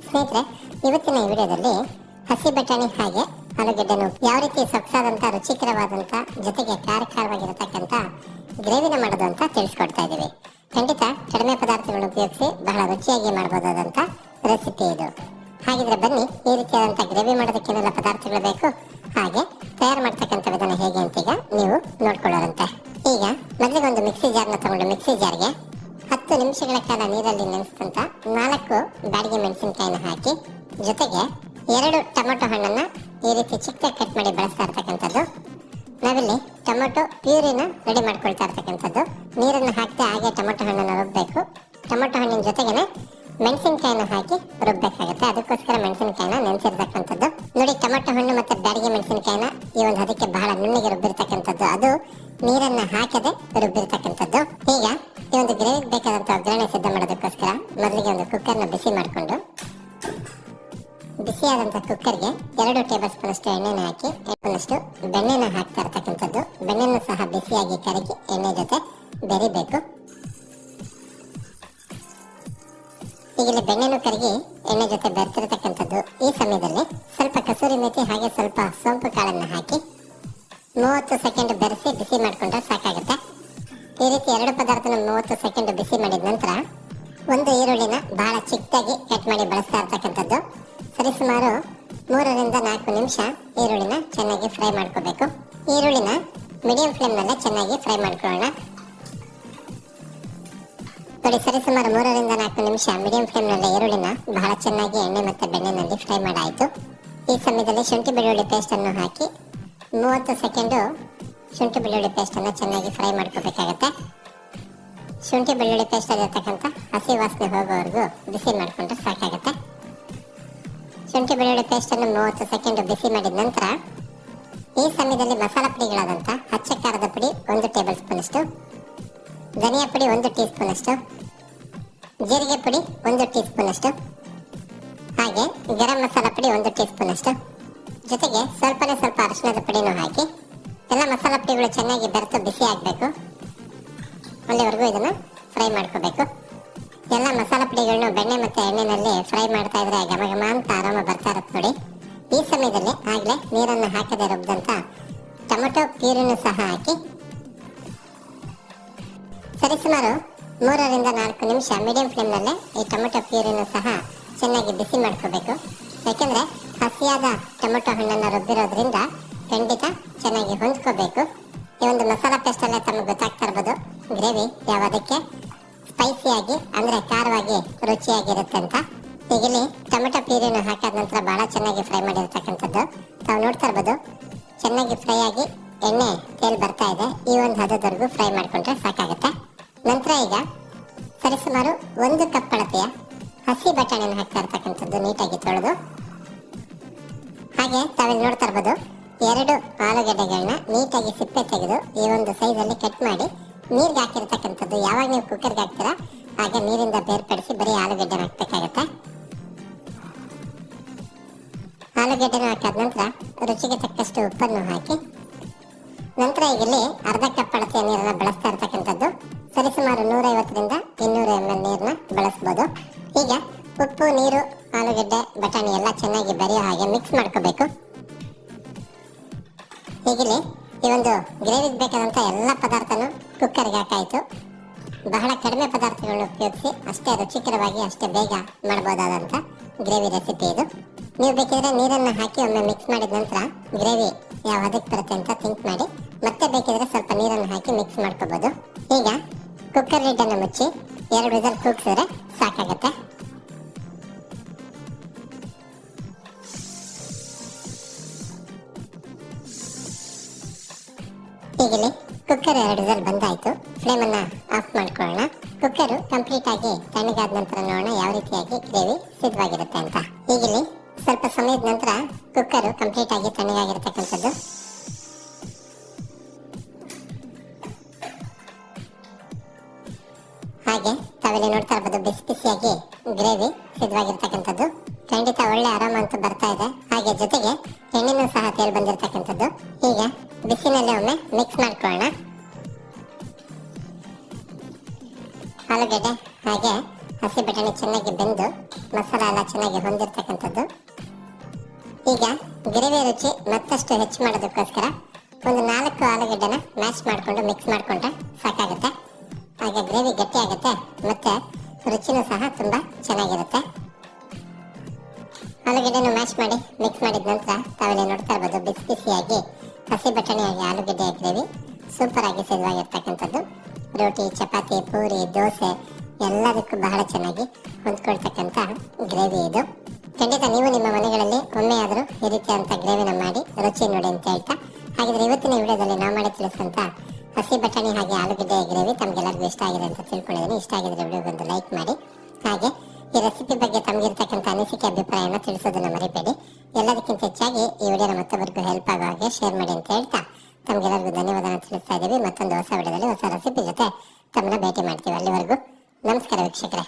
ಸ್ನೇಹಿತರೆ, ಇವತ್ತಿನ ಈ ವಿಡಿಯೋದಲ್ಲಿ ಹಸಿ ಬಟಾಣಿ ಹಾಗೆ ಆಲೂಗೆಡ್ಡೆನು ಯಾವ ರೀತಿ ಸೊಗಸಾದಂತ ರುಚಿಕರವಾದಂತ ಜೊತೆಗೆ ಖಾರವಾಗಿರತಕ್ಕಂತ ಗ್ರೇವಿನ ಮಾಡೋದು ಅಂತ ತಿಳಿಸ್ಕೊಡ್ತಾ ಇದೀವಿ. ಖಂಡಿತ ಕಡಿಮೆ ಪದಾರ್ಥಗಳನ್ನು ಉಪಯೋಗಿಸಿ ಬಹಳ ರುಚಿಯಾಗಿ ಮಾಡಬಹುದಾದಂತ ರೆಸಿಪಿ ಇದು. ಹಾಗಿದ್ರೆ ಬನ್ನಿ, ಈ ರೀತಿಯಾದಂತ ಗ್ರೇವಿ ಮಾಡೋದಕ್ಕೆ ಏನೆಲ್ಲ ಪದಾರ್ಥಗಳು ಬೇಕು ಹಾಗೆ ತಯಾರು ಮಾಡ್ತಕ್ಕಂಥ ವಿಧಾನ ಹೇಗೆ ಅಂತ ಈಗ ನೀವು ನೋಡ್ಕೊಳ್ಳೋರಂತೆ. ಈಗ ಮೊದಲಿಗೆ ಒಂದು ಮಿಕ್ಸಿ ಜಾರ್ನ ತಗೊಂಡು ಮಿಕ್ಸಿ ಜಾರ್ಗೆ 10 ನಿಮಿಷಗಳ ಕಾಲ ನೀರಲ್ಲಿ ನೆನೆಸಿದಂತ 4 ಬ್ಯಾಡಗಿ ಮೆಣಸಿನಕಾಯಿನ ಹಾಕಿ ಜೊತೆಗೆ 2 ಟೊಮೆಟೊ ಹಣ್ಣನ್ನ ಈ ರೀತಿ ಚಿಕ್ಕದಾಗಿ ಕಟ್ ಮಾಡಿ ಬಳಸ್ತಾ ಇರ್ತಕ್ಕಂಥದ್ದು. ನಾವಿಲ್ಲಿ ಟೊಮೆಟೊ ಪ್ಯೂರಿನ ರೆಡಿ ಮಾಡ್ಕೊಳ್ತಾ ಇರ್ತಕ್ಕಂಥದ್ದು. ನೀರನ್ನು ಹಾಕಿ ಹಾಗೆ ಟೊಮೆಟೊ ಹಣ್ಣನ್ನು ರುಬ್ಬಬೇಕು. ಟೊಮೆಟೊ ಹಣ್ಣಿನ ಜೊತೆಗೇನೆ ಮೆಣಸಿನಕಾಯಿನ ಹಾಕಿ ರುಬ್ಬಬೇಕಾಗುತ್ತೆ. ಅದಕ್ಕೋಸ್ಕರ ಮೆಣಸಿನಕಾಯಿನ ನೆನೆಸಿರ್ತಕ್ಕಂಥದ್ದು. ನೋಡಿ, ಟೊಮೆಟೊ ಹಣ್ಣು ಮತ್ತೆ ಬ್ಯಾಡಗಿ ಮೆಣಸಿನಕಾಯಿನ ಈ ಒಂದು ಹದಕ್ಕೆ ಬಹಳ ನುಣ್ಣಗೆ ರುಬ್ಬಿರ್ತಕ್ಕಂಥದ್ದು, ಅದು ನೀರನ್ನ ಹಾಕದೆ ರುಬ್ಬಿರ್ತಕ್ಕಂಥದ್ದು. ಈಗ ಈ ಒಂದು ಗ್ರೇವಿಗೆ ಬೇಕಾದಂತ ಒಗ್ಗರಣೆ ಸಿದ್ಧ ಮಾಡೋದಕ್ಕೋಸ್ಕರ ಮೊದಲಿಗೆ ಒಂದು ಕುಕ್ಕರ್ನ ಬಿಸಿ ಮಾಡಿಕೊಂಡು ಬಿಸಿಯಾದಂತ ಕುಕ್ಕರ್ಗೆ 2 ಟೇಬಲ್ ಸ್ಪೂನ್ ಅಷ್ಟು ಎಣ್ಣೆನ ಹಾಕಿ ಸ್ಪೂನಷ್ಟು ಬೆಣ್ಣೆನ ಹಾಕ್ತಾ ಇರ್ತಕ್ಕಂಥದ್ದು. ಬೆಣ್ಣೆನೂ ಸಹ ಬಿಸಿಯಾಗಿ ಕರಗಿ ಎಣ್ಣೆ ಜೊತೆ ಬೆರಿಬೇಕು. ಈಗಲೇ ಬೆಣ್ಣೆನೂ ಕರಗಿ ಎಣ್ಣೆ ಜೊತೆ ಬೆರೆತಿರತಕ್ಕಂಥದ್ದು. ಈ ಸಮಯದಲ್ಲಿ ಸ್ವಲ್ಪ ಕಸೂರಿ ಮೇಥಿ ಹಾಗೆ ಸ್ವಲ್ಪ ಸೋಂಪು ಕಾಳನ್ನ ಹಾಕಿ 30 ಸೆಕೆಂಡ್ ಬೆರೆಸಿ ಬಿಸಿ ಮಾಡಿಕೊಂಡ್ರೆ ಸಾಕಾಗುತ್ತೆ. ಈ ರೀತಿ 2 ಪದಾರ್ಥನ 30 ಸೆಕೆಂಡ್ ಬಿಸಿ ಮಾಡಿದ ನಂತರ ಒಂದು ಈರುಳ್ಳಿನ ಬಹಳ ಚಿಕ್ಕದಾಗಿ ಕಟ್ ಮಾಡಿ ಬಳಸ್ತಾ ಇರ್ತಕ್ಕಂಥದ್ದು. ಸರಿಸುಮಾರು 3 ರಿಂದ 4 ನಿಮಿಷ ಈರುಳ್ಳಿನ ಚೆನ್ನಾಗಿ ಫ್ರೈ ಮಾಡ್ಕೋಬೇಕು. ಈರುಳ್ಳಿನ ಮೀಡಿಯಂ ಫ್ಲೇಮ್ ನಲ್ಲೇ ಚೆನ್ನಾಗಿ ಫ್ರೈ ಮಾಡ್ಕೊಳ್ಳೋಣ. ನೋಡಿ, ಸರಿಸುಮಾರು 3 ರಿಂದ 4 ನಿಮಿಷ ಮೀಡಿಯಂ ಫ್ಲೇಮ್ ನಲ್ಲಿ ಈರುಳ್ಳಿನ ಬಹಳ ಚೆನ್ನಾಗಿ ಎಣ್ಣೆ ಮತ್ತೆ ಬೆಣ್ಣೆನಲ್ಲಿ ಫ್ರೈ ಮಾಡಾಯಿತು. ಈ ಸಮಯದಲ್ಲಿ ಶುಂಠಿ ಬೆಳ್ಳುಳ್ಳಿ ಪೇಸ್ಟ್ ಅನ್ನು ಹಾಕಿ 30 ಸೆಕೆಂಡ್ ಶುಂಠಿ ಬೆಳ್ಳುಳ್ಳಿ ಪೇಸ್ಟ್ ಅನ್ನು ಚೆನ್ನಾಗಿ ಫ್ರೈ ಮಾಡ್ಕೋಬೇಕಾಗತ್ತೆ. ಶುಂಠಿ ಬೆಳ್ಳುಳ್ಳಿ ಪೇಸ್ಟ್ ಆಗಿರ್ತಕ್ಕಂಥ ಹಸಿ ವಾಸನೆ ಹೋಗೋವರೆಗೂ ಬಿಸಿ ಮಾಡಿಕೊಂಡ್ರೆ ಸಾಕಾಗುತ್ತೆ. ಶುಂಠಿ ಬೆಳ್ಳುಳ್ಳಿ ಪೇಸ್ಟ್ ಅನ್ನು 30 ಸೆಕೆಂಡ್ ಬಿಸಿ ಮಾಡಿದ ನಂತರ ಈ ಸಮಯದಲ್ಲಿ ಮಸಾಲಾ ಪುಡಿಗಳಾದಂಥ ಅಚ್ಚ ಖಾರದ ಪುಡಿ 1 ಟೇಬಲ್ ಸ್ಪೂನ್ ಅಷ್ಟು, ಧನಿಯಾ ಪುಡಿ 1 ಟೀ ಸ್ಪೂನ್ ಅಷ್ಟು, ಜೀರಿಗೆ ಪುಡಿ 1 ಟೀ ಸ್ಪೂನ್ ಅಷ್ಟು, ಹಾಗೆ ಗರಂ ಮಸಾಲಾ ಪುಡಿ 1 ಟೀ ಸ್ಪೂನ್ ಅಷ್ಟು, ಜೊತೆಗೆ ಸ್ವಲ್ಪ ಅರಿಶಿಣದ ಪುಡಿನೂ ಹಾಕಿ ಎಲ್ಲ ಮಸಾಲಾ ಪುಡಿಗಳು ಚೆನ್ನಾಗಿ ಬೆರೆತು ಬಿಸಿ ಆಗಬೇಕು. ಅಲ್ಲಿವರೆಗೂ ಇದನ್ನ ಫ್ರೈ ಮಾಡ್ಕೋಬೇಕು. ಎಲ್ಲ ಮಸಾಲಾ ಪುಡಿಗಳನ್ನ ಬೆಣ್ಣೆ ಮತ್ತೆ ಎಣ್ಣೆನಲ್ಲಿ ಫ್ರೈ ಮಾಡ್ತಾ ಇದ್ರೆ ಘಮ ಘಮ ಅಂತ ಆರಾಮ ಬರ್ತಾ ಇರುತ್ತೆ ನೋಡಿ. ಈ ಸಮಯದಲ್ಲಿ ಆಗ್ಲೇ ನೀರನ್ನು ಹಾಕದೆ ರುಬ್ಬಿದಂತ ಟೊಮೆಟೊ ಪ್ಯೂರಿನೂ ಸಹ ಹಾಕಿ ಸರಿಸುಮಾರು 3 ರಿಂದ 4 ನಿಮಿಷ ಮೀಡಿಯಂ ಫ್ಲೇಮ್ ನಲ್ಲೇ ಈ ಟೊಮೆಟೊ ಪ್ಯೂರಿನೂ ಸಹ ಚೆನ್ನಾಗಿ ಬಿಸಿ ಮಾಡ್ಕೋಬೇಕು. ಯಾಕೆಂದ್ರೆ ಹಸಿಯಾದ ಟೊಮೆಟೊ ಹಣ್ಣನ್ನು ರುಬ್ಬಿರೋದ್ರಿಂದ ಖಂಡಿತ ಚೆನ್ನಾಗಿ ಹೊಂದ್ಕೋಬೇಕು. ಈ ಒಂದು ಮಸಾಲಾ ಪೇಸ್ಟ್ ಅಲ್ಲೇ ತಮಗೆ ಗೊತ್ತಾಗ್ತಾ ಇರ್ಬೋದು ಗ್ರೇವಿ ಯಾವದಕ್ಕೆ ಸ್ಪೈಸಿಯಾಗಿ ಅಂದ್ರೆ ಖಾರವಾಗಿ ರುಚಿಯಾಗಿರುತ್ತೆ ಅಂತ. ಈಗ ಇಲ್ಲಿ ಟೊಮೆಟೊ ಪ್ಯೂರಿನ ಹಾಕಾದ ನಂತರ ಬಹಳ ಚೆನ್ನಾಗಿ ಫ್ರೈ ಮಾಡಿರ್ತಕ್ಕಂಥದ್ದು ತಾವು ನೋಡ್ತಾ ಇರ್ಬೋದು. ಚೆನ್ನಾಗಿ ಫ್ರೈ ಆಗಿ ಎಣ್ಣೆ ತೇಲ್ ಬರ್ತಾ ಇದೆ. ಈ ಒಂದು ಹದದವರೆಗೂ ಫ್ರೈ ಮಾಡ್ಕೊಂಡ್ರೆ ಸಾಕಾಗುತ್ತೆ. ನಂತರ ಈಗ ಸರಿಸುಮಾರು 1 ಕಪ್ ಅಳತೆಯ ಹಸಿ ಬಟಾಣಿನ ಹಾಕ್ತಾ ಇರ್ತಕ್ಕಂಥದ್ದು ನೀಟಾಗಿ ತೊಳೆದು, ಹಾಗೆ ತಾವಿಲ್ಲಿ ನೋಡ್ತಾ ಇರ್ಬೋದು 2 ಆಲೂಗಡ್ಡೆಗಳನ್ನ ನೀಟಾಗಿ ಸಿಪ್ಪೆ ತೆಗೆದು ಈ ಒಂದು ಸೈಜ್ ಅಲ್ಲಿ ಕಟ್ ಮಾಡಿ ನೀರ್ಗೆ ಹಾಕಿರ್ತಕ್ಕಂಥದ್ದು. ಯಾವಾಗ ನೀವು ಕುಕ್ಕರ್ಗೆ ಹಾಕ್ತೀರಾ ಆಗ ನೀರಿಂದ ಬೇರ್ಪಡಿಸಿ ಬರೀ ಆಲೂಗಡ್ಡೆ ಹಾಕ್ಬೇಕಾಗತ್ತೆ. ಆಲೂಗಡ್ಡೆನ ಹಾಕಾದ ನಂತರ ರುಚಿಗೆ ತಕ್ಕಷ್ಟು ಉಪ್ಪನ್ನು ಹಾಕಿ ನಂತರ ಈಗ ಇಲ್ಲಿ 1/2 ಕಪ್ ಅಳತೆಯ ನೀರನ್ನ ಬಳಸ್ತಾ ಇರ್ತಕ್ಕಂಥದ್ದು. ಸರಿಸುಮಾರು 150 ರಿಂದ 200 ml ನೀರನ್ನ ಬಳಸಬಹುದು. ಈಗ ಉಪ್ಪು, ನೀರು, ಆಲೂಗಡ್ಡೆ, ಬಟಾಣಿ ಎಲ್ಲ ಚೆನ್ನಾಗಿ ಬೆರೆಯೋ ಹಾಗೆ ಮಿಕ್ಸ್ ಮಾಡ್ಕೋಬೇಕು. ಹೀಗಿಲ್ಲಿ ಈ ಒಂದು ಗ್ರೇವಿಗೆ ಬೇಕಾದಂತ ಎಲ್ಲ ಪದಾರ್ಥನೂ ಕುಕ್ಕರ್ಗೆ ಹಾಕಾಯಿತು. ಬಹಳ ಕಡಿಮೆ ಪದಾರ್ಥಗಳನ್ನ ಉಪಯೋಗಿಸಿ ಅಷ್ಟೇ ರುಚಿಕರವಾಗಿ ಅಷ್ಟೇ ಬೇಗ ಮಾಡಬಹುದಾದಂತ ಗ್ರೇವಿ ರೆಸಿಪಿ ಇದು. ನೀವು ಬೇಕಿದ್ರೆ ನೀರನ್ನು ಹಾಕಿ ಒಮ್ಮೆ ಮಿಕ್ಸ್ ಮಾಡಿದ ನಂತರ ಗ್ರೇವಿ ಯಾವ ಹದಕ್ಕೆ ಬರುತ್ತೆ ಅಂತ ಥಿಂಕ್ ಮಾಡಿ ಮತ್ತೆ ಬೇಕಿದ್ರೆ ಸ್ವಲ್ಪ ನೀರನ್ನು ಹಾಕಿ ಮಿಕ್ಸ್ ಮಾಡ್ಕೋಬಹುದು. ಈಗ ಕುಕ್ಕರ್ ಲಿಡ್ ಅನ್ನು ಮುಚ್ಚಿ 2 ವಿಸಲ್ ಕೂಗಿಸಿದ್ರೆ ಸಾಕಾಗುತ್ತೆ. ಹೀಗಿಲ್ಲಿ ಕುಕ್ಕರ್ 2 ವಿಸಲ್ ಬಂದಾಯ್ತು. ಫ್ಲೇಮ್ ಅನ್ನ ಆಫ್ ಮಾಡ್ಕೊಳ್ಳೋಣ. ಕುಕ್ಕರ್ ಕಂಪ್ಲೀಟ್ ಆಗಿ ತಣ್ಣಗಾದ ನಂತರ ನೋಡೋಣ ಯಾವ ರೀತಿಯಾಗಿ ಗ್ರೇವಿ ಸಿದ್ಧವಾಗಿರುತ್ತೆ ಅಂತ. ಹೀಗಿಲ್ಲಿ ಸ್ವಲ್ಪ ಸಮಯದ ನಂತರ ಕುಕ್ಕರ್ ಕಂಪ್ಲೀಟ್ ಆಗಿ ತಣ್ಣಗಾಗಿರ್ತಕ್ಕಂಥದ್ದು. ಹಾಗೆ ತಾವಿಲ್ಲಿ ನೋಡ್ತಾ ಇರ್ಬೋದು ಬಿಸಿ ಬಿಸಿಯಾಗಿ ಗ್ರೇವಿ ಸಿದ್ಧವಾಗಿರ್ತಕ್ಕಂಥದ್ದು. ಖಂಡಿತ ಒಳ್ಳೆ ಆರಾಮ ಅಂತ ಬರ್ತಾ ಇದೆ. ಹಾಗೆ ಜೊತೆಗೆ ಎಣ್ಣೆನೂ ಸಹ ತೇಲ್ ಬಂದಿರತಕ್ಕಂಥದ್ದು. ಈಗ ಬಿಸಿನಲ್ಲೇ ಒಮ್ಮೆ ಮಿಕ್ಸ್ ಮಾಡ್ಕೊಳ್ಳೋಣ. ಆಲೂಗಡ್ಡೆ ಹಾಗೆ ಹಸಿ ಬಟಾಣಿ ಚೆನ್ನಾಗಿ ಬೆಂದು ಮಸಾಲ ಎಲ್ಲ ಚೆನ್ನಾಗಿ ಹೊಂದಿರತಕ್ಕಂಥದ್ದು. ಈಗ ಗ್ರೇವಿ ರುಚಿ ಮತ್ತಷ್ಟು ಹೆಚ್ಚು ಮಾಡೋದಕ್ಕೋಸ್ಕರ ಒಂದು 4 ಆಲೂಗಡ್ಡೆನ ಮ್ಯಾಶ್ ಮಾಡಿಕೊಂಡು ಮಿಕ್ಸ್ ಮಾಡಿಕೊಂಡ್ರೆ ಸಾಕಾಗುತ್ತೆ. ಆಗ ಗ್ರೇವಿ ಗಟ್ಟಿ ಆಗುತ್ತೆ ಮತ್ತೆ ರುಚಿನೂ ಸಹ ತುಂಬಾ ಚೆನ್ನಾಗಿರುತ್ತೆ. ಆಲೂಗಡ್ಡೆನ ಮ್ಯಾಶ್ ಮಾಡಿ ಮಿಕ್ಸ್ ಮಾಡಿದ ನಂತರ ತಾವೆಲ್ಲ ನೋಡ್ತಾ ಇರ್ಬೋದು ಬಿಸಿ ಬಿಸಿಯಾಗಿ ಹಸಿ ಬಟಾಣಿ ಆಗಿ ಆಲೂಗಡ್ಡೆಯ ಗ್ರೇವಿ ಸೂಪರ್ ಆಗಿ ಸಿದ್ಧವಾಗಿರ್ತಕ್ಕಂಥದ್ದು. ರೋಟಿ, ಚಪಾತಿ, ಪೂರಿ, ದೋಸೆ ಎಲ್ಲದಕ್ಕೂ ಬಹಳ ಚೆನ್ನಾಗಿ ಹೊಂದ್ಕೊಳ್ತಕ್ಕಂಥ ಗ್ರೇವಿ ಇದು. ಖಂಡಿತ ನೀವು ನಿಮ್ಮ ಮನೆಗಳಲ್ಲಿ ಒಮ್ಮೆ ಆದರೂ ಈ ರೀತಿಯಾದಂಥ ಗ್ರೇವಿನ ಮಾಡಿ ರುಚಿ ನೋಡಿ ಅಂತ ಹೇಳ್ತಾ, ಹಾಗಿದ್ರೆ ಇವತ್ತಿನ ವಿಡಿಯೋದಲ್ಲಿ ನಾವು ಮಾಡಿ ತಿಳಿಸಂತ ಹಸಿ ಬಟಾಣಿ ಹಾಗೆ ಆಲೂಗಡ್ಡೆಯ ಗ್ರೇವಿ ತಮಗೆಲ್ಲರಿಗೂ ಇಷ್ಟ ಆಗಿದೆ ಅಂತ ತಿಳ್ಕೊಂಡಿದ್ದೀನಿ. ಇಷ್ಟ ಆಗಿದ್ರೆ ವಿಡಿಯೋಗೊಂದು ಲೈಕ್ ಮಾಡಿ, ಹಾಗೆ ಈ ರೆಸಿಪಿ ಬಗ್ಗೆ ತಮಗಿರ್ತಕ್ಕಂಥ ಅನಿಸಿಕೆ ಅಭಿಪ್ರಾಯನ ತಿಳಿಸೋದನ್ನ ಮರಿಬೇಡಿ. ಎಲ್ಲದಕ್ಕಿಂತ ಹೆಚ್ಚಾಗಿ ಈ ವಿಡಿಯೋನ ಮತ್ತೊಬ್ಬರಿಗೂ ಹೆಲ್ಪ್ ಆಗೋ ಹಾಗೆ ಶೇರ್ ಮಾಡಿ ಅಂತ ಹೇಳ್ತಾ ತಮಗೆಲ್ಲರಿಗೂ ಧನ್ಯವಾದ ತಿಳಿಸ್ತಾ ಇದ್ದೀವಿ. ಮತ್ತೊಂದು ಹೊಸ ವಿಡಿಯೋದಲ್ಲಿ ಹೊಸ ರೆಸಿಪಿ ಜೊತೆ ತಮ್ಮನ್ನ ಭೇಟಿ ಮಾಡ್ತೀವಿ. ಅಲ್ಲಿವರೆಗೂ ನಮಸ್ಕಾರ ವೀಕ್ಷಕರೇ.